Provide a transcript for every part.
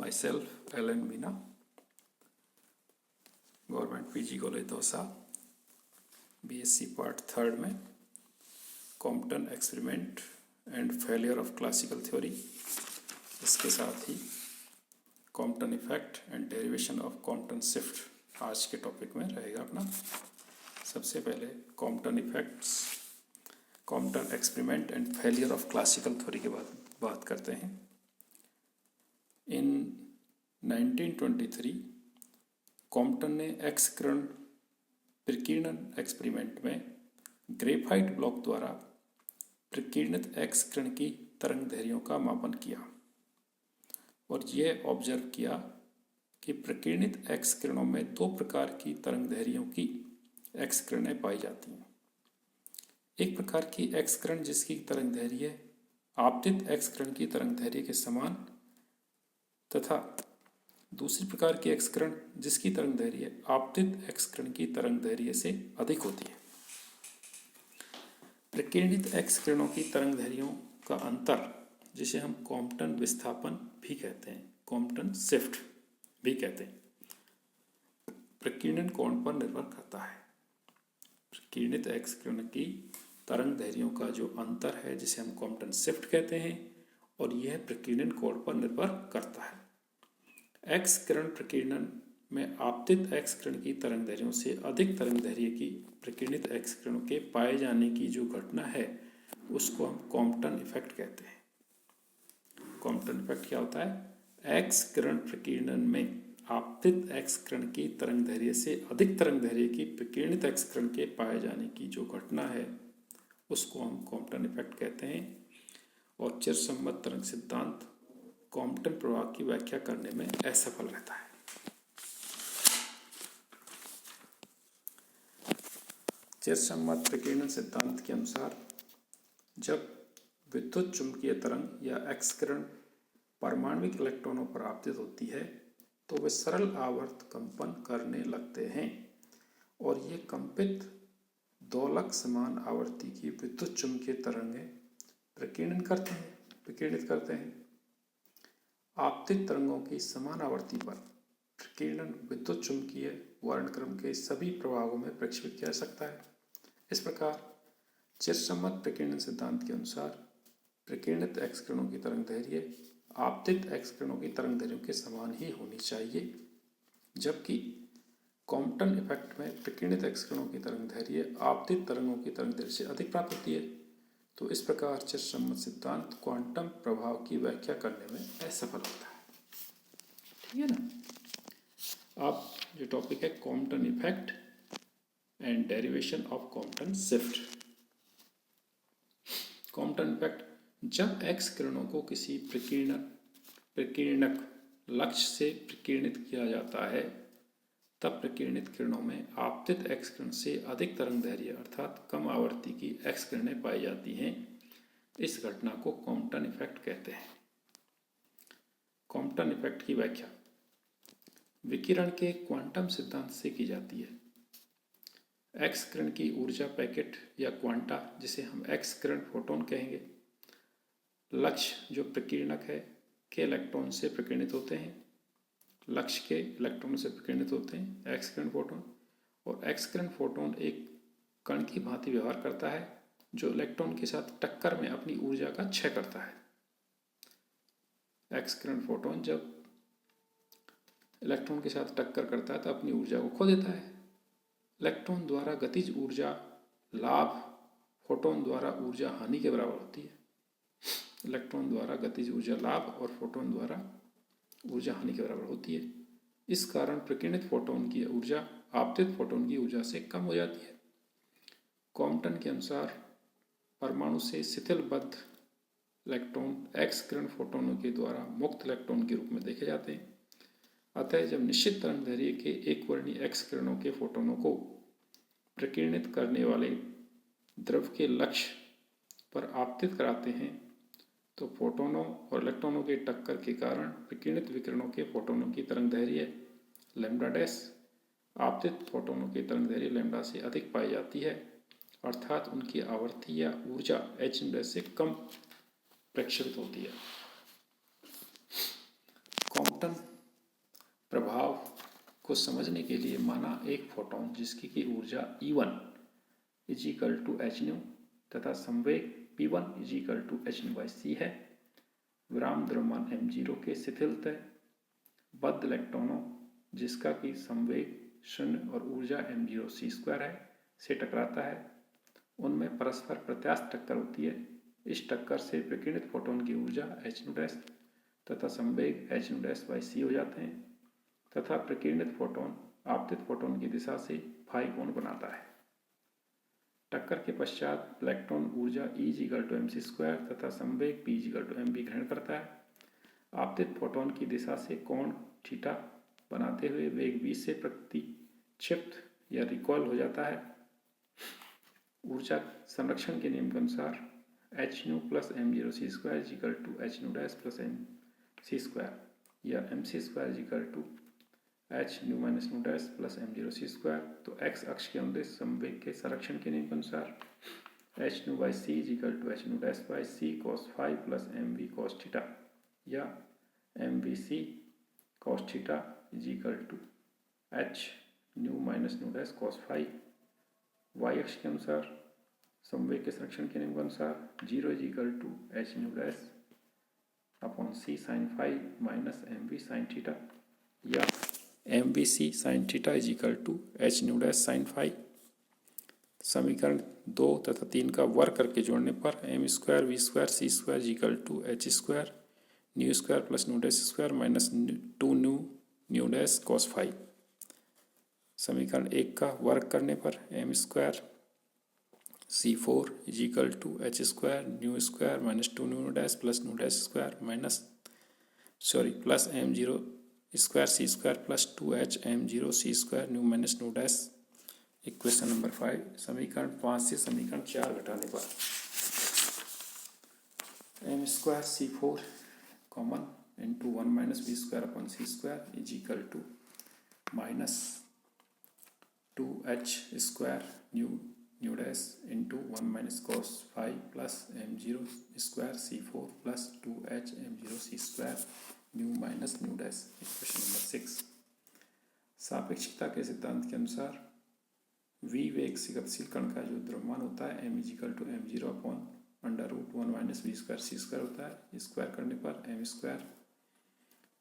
myself Alan Meena, government PG college Dausa, BSc part third में Compton experiment and failure of classical theory, इसके साथ ही Compton effect and derivation of Compton shift आज के topic में रहेगा अपना। सबसे पहले Compton effects, Compton experiment and failure of classical theory के बाद बात करते हैं। इन 1923 कॉम्पटन ने एक्स किरण प्रकीर्णन एक्सपेरिमेंट में ग्रेफाइट ब्लॉक द्वारा प्रकीर्णित एक्स किरण की तरंग दैर्ध्यों का मापन किया और यह ऑब्जर्व किया कि प्रकीर्णित एक्स किरणों में दो प्रकार की तरंग दैर्ध्यों की एक्स किरणें पाई जाती हैं। एक प्रकार की एक्स किरण जिसकी तरंग दैर्ध्य आपतित एक्स किरण की तरंग दैर्ध्य के समान तथा दूसरी प्रकार की एक्स किरण जिसकी तरंग दैर्ध्य आपतित एक्स किरण की तरंग दैर्ध्य से अधिक होती है। प्रकीर्णित एक्स किरणों की तरंग दैर्ध्यों का अंतर, जिसे हम कॉम्पटन विस्थापन भी कहते हैं, कॉम्पटन शिफ्ट भी कहते हैं, प्रकीर्णन कोण पर निर्भर करता है। प्रकीर्णित एक्स किरण की तरंग दैर्ध्यों का जो अंतर है जिसे हम कॉम्पटन शिफ्ट कहते हैं, और यह प्रकीर्णन कोण पर निर्भर करता है। एक्स किरण प्रकीर्णन में आपतित एक्स किरण की तरंग दैर्ध्यों से अधिक तरंग दैर्ध्य की प्रकीर्णित एक्स किरणों के पाए जाने की जो घटना है उसको हम कॉम्पटन इफेक्ट कहते हैं। कॉम्पटन इफेक्ट क्या होता है? एक्स किरण प्रकीर्णन में आपतित एक्स किरण की तरंग दैर्ध्य से अधिक तरंग दैर्ध्य की प्रकीर्णित एक्स किरण के पाए जाने की जो घटना है उसको हम कॉम्पटन इफेक्ट कहते हैं। और चिरसम्मत तरंग सिद्धांत कॉम्पटन प्रभाव की व्याख्या करने में असफल रहता है। चिरसम्मत प्रकीर्णन सिद्धांत के अनुसार जब विद्युत चुंबकीय तरंग या एक्स किरण परमाणविक इलेक्ट्रॉनों पर आपतित होती है तो वे सरल आवर्त कंपन करने लगते हैं और ये कंपित दोलक समान आवृत्ति की विद्युत चुंबकीय तरंगें प्रकीर्णित करते हैं। आपतित तरंगों की समान आवृत्ति पर प्रकीर्णन विद्युत चुंबकीय वर्णक्रम के सभी प्रभावों में प्रक्षेपित किया जा सकता है। इस प्रकार चिरसम्मत प्रकीर्णन सिद्धांत के अनुसार प्रकीर्णित एक्स किरणों की तरंग दैर्ध्य आपतित एक्स किरणों की तरंग दैर्ध्यों के समान ही होनी चाहिए, जबकि कॉम्पटन इफेक्ट में प्रकीर्णित एक्स किरणों की तरंग दैर्ध्य आपतित तरंगों की तरंग दैर्ध्य से अधिक प्राप्त होती है। तो इस प्रकार चिरसम्मत सिद्धांत क्वांटम प्रभाव की व्याख्या करने में असफल होता है। ठीक है ना। अब जो टॉपिक है Compton effect and derivation of Compton shift. Compton effect, जब एक्स किरणों को किसी प्रकीर्णक लक्ष्य से प्रकीर्णित किया जाता है तब प्रकीर्णित किरणों में आपतित एक्स किरण से अधिक तरंग दैर्ध्य अर्थात कम आवृत्ति की एक्स किरणें पाई जाती हैं। इस घटना को कॉम्पटन इफेक्ट कहते हैं। कॉम्पटन इफेक्ट की व्याख्या विकिरण के क्वांटम सिद्धांत से की जाती है। एक्स किरण की ऊर्जा पैकेट या क्वांटा, जिसे हम एक्स किरण फोटोन कहेंगे, लक्ष्य जो प्रकीर्णक है के इलेक्ट्रॉन से प्रकीर्णित होते हैं, लक्ष्य के इलेक्ट्रॉन से प्रकीर्णित होते हैं एक्स किरण फोटोन, और एक्स किरण फोटोन एक कण की भांति व्यवहार करता है जो इलेक्ट्रॉन के साथ टक्कर में अपनी ऊर्जा का क्षय करता है। एक्स किरण फोटोन जब इलेक्ट्रॉन के साथ टक्कर करता है तो अपनी ऊर्जा को खो देता है। इलेक्ट्रॉन द्वारा गतिज ऊर्जा लाभ फोटोन द्वारा ऊर्जा हानि के बराबर होती है। इलेक्ट्रॉन द्वारा गतिज ऊर्जा लाभ और फोटोन द्वारा ऊर्जा हानि के बराबर होती है। इस कारण प्रकीर्णित फोटोन की ऊर्जा आपतित फोटोन की ऊर्जा से कम हो जाती है। कॉम्पटन के अनुसार परमाणु से शिथिलबद्ध इलेक्ट्रॉन एक्स किरण फोटोनों के द्वारा मुक्त इलेक्ट्रॉन के रूप में देखे जाते हैं। अतः जब निश्चित तरंग दैर्ध्य के एक वर्णीय एक्स किरणों के फोटोनों को प्रकीर्णित करने वाले द्रव के लक्ष्य पर आपतित कराते हैं तो फोटोनों और इलेक्ट्रॉनों के टक्कर के कारण प्रकीर्णित विकिरणों के फोटोनों की तरंग दैर्ध्य लैम्डा डैश आपतित फोटोनों की तरंग दैर्ध्य लैम्डा से अधिक पाई जाती है, अर्थात उनकी आवृत्ति या ऊर्जा h डैश से कम प्रक्षेपित होती है। क्वांटम प्रभाव को समझने के लिए माना एक फोटोन जिसकी की ऊर्जा E1 is equal to h new तथा संवेग P1 equal to h nu by c है। विराम द्रव्यमान m0 के शिथिलतः बद्ध इलेक्ट्रॉनों जिसका कि संवेग 0 और ऊर्जा m0 c² है से टकराता है। उनमें परस्पर प्रत्यास्थ टक्कर होती है। इस टक्कर से प्रकीर्णित फोटोन की ऊर्जा h तथा संवेग h/c हो जाते हैं तथा प्रकीर्णित फोटोन आपतित फोटोन की दिशा से फाई कोण बनाता है। टक्कर के पश्चात इलेक्ट्रॉन ऊर्जा E=mc² तथा संवेग p=mv ग्रहण करता है। आपतित फोटोन की दिशा से कोण थीटा बनाते हुए वेग v से प्रतिक्षिप्त या रिकॉइल हो जाता है। ऊर्जा संरक्षण के नियम के अनुसार hν + m0 c² equal to hν plus mc² या mc² is equal to hν - hν plus m0 c²। तो x अक्ष के अनुदिश संवेग के संरक्षण के नियम के अनुसार hν/c equal to hν/c cos phi plus mv cos theta या mvc cos थीटा equal to hν - hν cos phi। y अक्ष के अनुसार संवेग के संरक्षण के नियम के अनुसार 0 equal to hν upon c sin phi minus mv sin theta या mvc sin थीटा equal to hν sin phi। समीकरण 2 तथा 3 का वर्ग करके जोड़ने पर m² v² c² equal to h² ν² plus ν² minus 2 ν cos phi। समीकरण 1 का वर्ग करने पर m² c4 equal to h² ν² minus 2 ν plus ν² minus plus m0 square c² plus 2h m0 c² ν minus ν। Equation number 5। समीकरण 5 से समीकरण 4 घटाने पर m² c4 common into 1 minus v² upon c² equal to minus 2h² ν into 1 minus cos phi plus m0 square c4 plus 2h m0 c² ν minus ν। Equation number 6। सापेक्षिकता के सिद्धांत के अनुसार v वेग से गतिशील कण का जो द्रव्यमान होता है m equal to m0 upon √1 minus v² c² होता है। स्क्वायर करने पर m²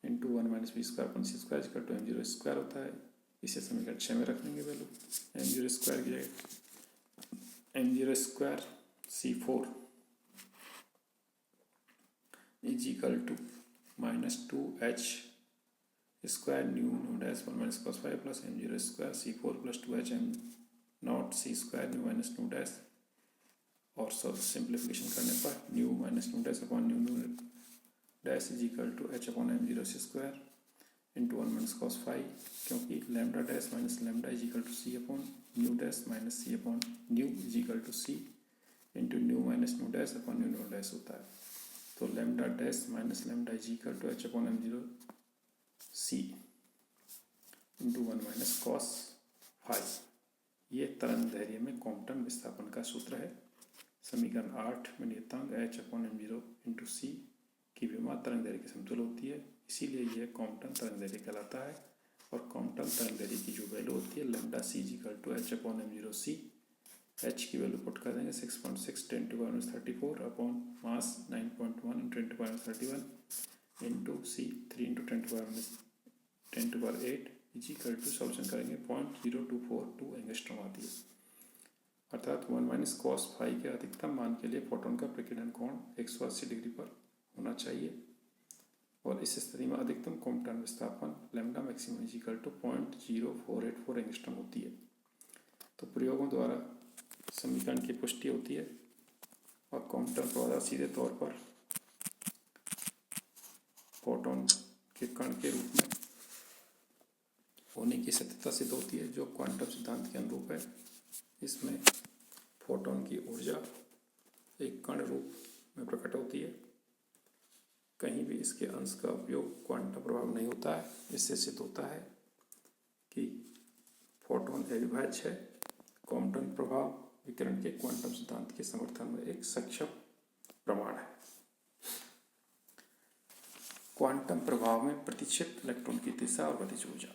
into 1 minus v² upon c² equal to m0 square होता है। इसे समीकरण 6 में रख देंगे वैल्यू m0 स्क्वायर की जगह m0 square c4 equal to minus 2h square ν 1 minus cos phi plus m0 square c4 plus 2h m0 c² ν minus ν और सब सिंप्लीफिकेशन करने पर ν minus ν upon ν equal to h upon m0 c² into 1 minus cos phi क्योंकि lambda dash minus lambda equal to c upon ν minus c upon ν equal to c into ν minus ν upon ν होता है। तो lambda dash minus lambda equal to h upon m0 c into 1 minus cos phi। ये तरंग दैर्घ्य में Compton विस्थापन का सूत्र है। समीकरण 8 में नियतांक h upon m0 into c की विमा तरंग दैर्घ्य के समतुल्य होती है, इसीलिए यह कॉम्पटन तरंग दैर्घ्य कहलाता है। और कॉम्पटन तरंग दैर्घ्य की जो वैल्यू होती है lambda c equal to h upon m0 c। h की वैल्यू पुट कर देंगे 6.6 10⁻34 upon mass 9.1 × 10⁻31 into c 3 × 10⁻8 equal to solution करेंगे 0.0242 एंगस्ट्रॉम आती है। अर्थात 1 माइनस cos phi के अधिकतम मान के लिए फोटोन का प्रकीर्णन कोण 180 डिग्री पर होना चाहिए और इस स्थिति में अधिकतम कॉम्पटन विस्थापन lambda maximum equal to 0.0484 angstrom होती है। तो प्रयोगों द्वारा समीकरण की पुष्टि होती है और कॉम्पटन प्रवाह सीधे तौर पर फोटोन के कण के रूप में होने की सत्यता सिद्ध होती है जो क्वांटम सिद्धांत के अनुरूप है। इसमें फोटोन की ऊर्जा एक कण रूप में प्रकट होती है, कहीं भी इसके अंश का उपयोग क्वांटम प्रभाव नहीं होता है। इससे सिद्ध होता है कि फोटोन अविभाज्य है। क्वांटम प्रभाव विकिरण के क्वांटम सिद्धांत के समर्थन में एक सक्षम प्रमाण है। क्वांटम प्रभाव में प्रतिष्ठित इलेक्ट्रॉन की दिशा और गतिज ऊर्जा।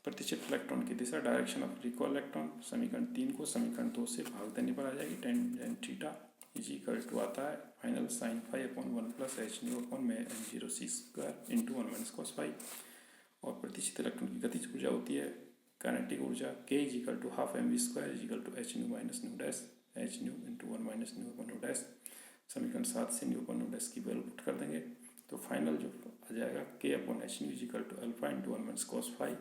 प्रतिष्ठित इलेक्ट्रॉन की दिशा, डायरेक्शन ऑफ रिकॉल इलेक्ट्रॉन, समीकरण 3 को समीकरण 2 से भाग देने पर आ जाएगी। Tan theta is equal to आता है final sine phi upon 1 plus h nu upon में m0 c square into 1 minus cos phi. और प्रतिष्ठित इलेक्ट्रॉन की गतिज ऊर्जा होती है काइनेटिक ऊर्जा k is equal to half m v square is equal to h nu minus nu dash h nu into 1 minus nu upon nu dash. समीकरण 7 से न्यू अपॉन न्यू डैश की वैल्यू पुट कर देंगे तो final जो आ जाएगा k upon h nu is equal to alpha into 1 minus cos phi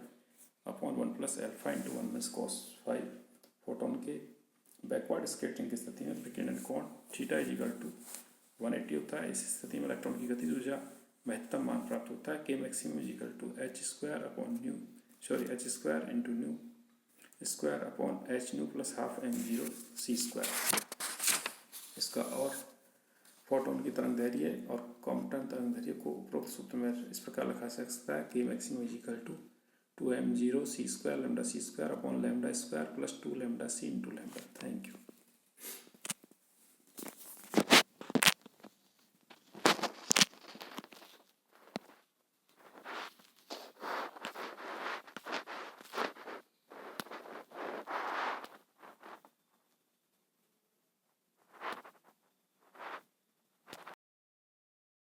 upon 1 plus alpha into 1 minus cos phi. Photon के बैकवर्ड स्कैटरिंग की स्थिति में विकिरण कोण थीटा इज इक्वल टू 180 होता है। इस स्थिति में इलेक्ट्रॉन की गतिज ऊर्जा महत्तम मान प्राप्त होता है k maximum is equal to h square upon h square into nu square upon h nu plus half m0 c square. इसका और फोटोन की तरंग दैर्घ्य और क्वांटम तरंग दैर्घ्य को उपरोक्त सूत्र में इस प्रकार लिखा जा सकता है k maximum is equal to 2m0 c square lambda c square upon lambda square plus 2 lambda c into lambda. Thank you.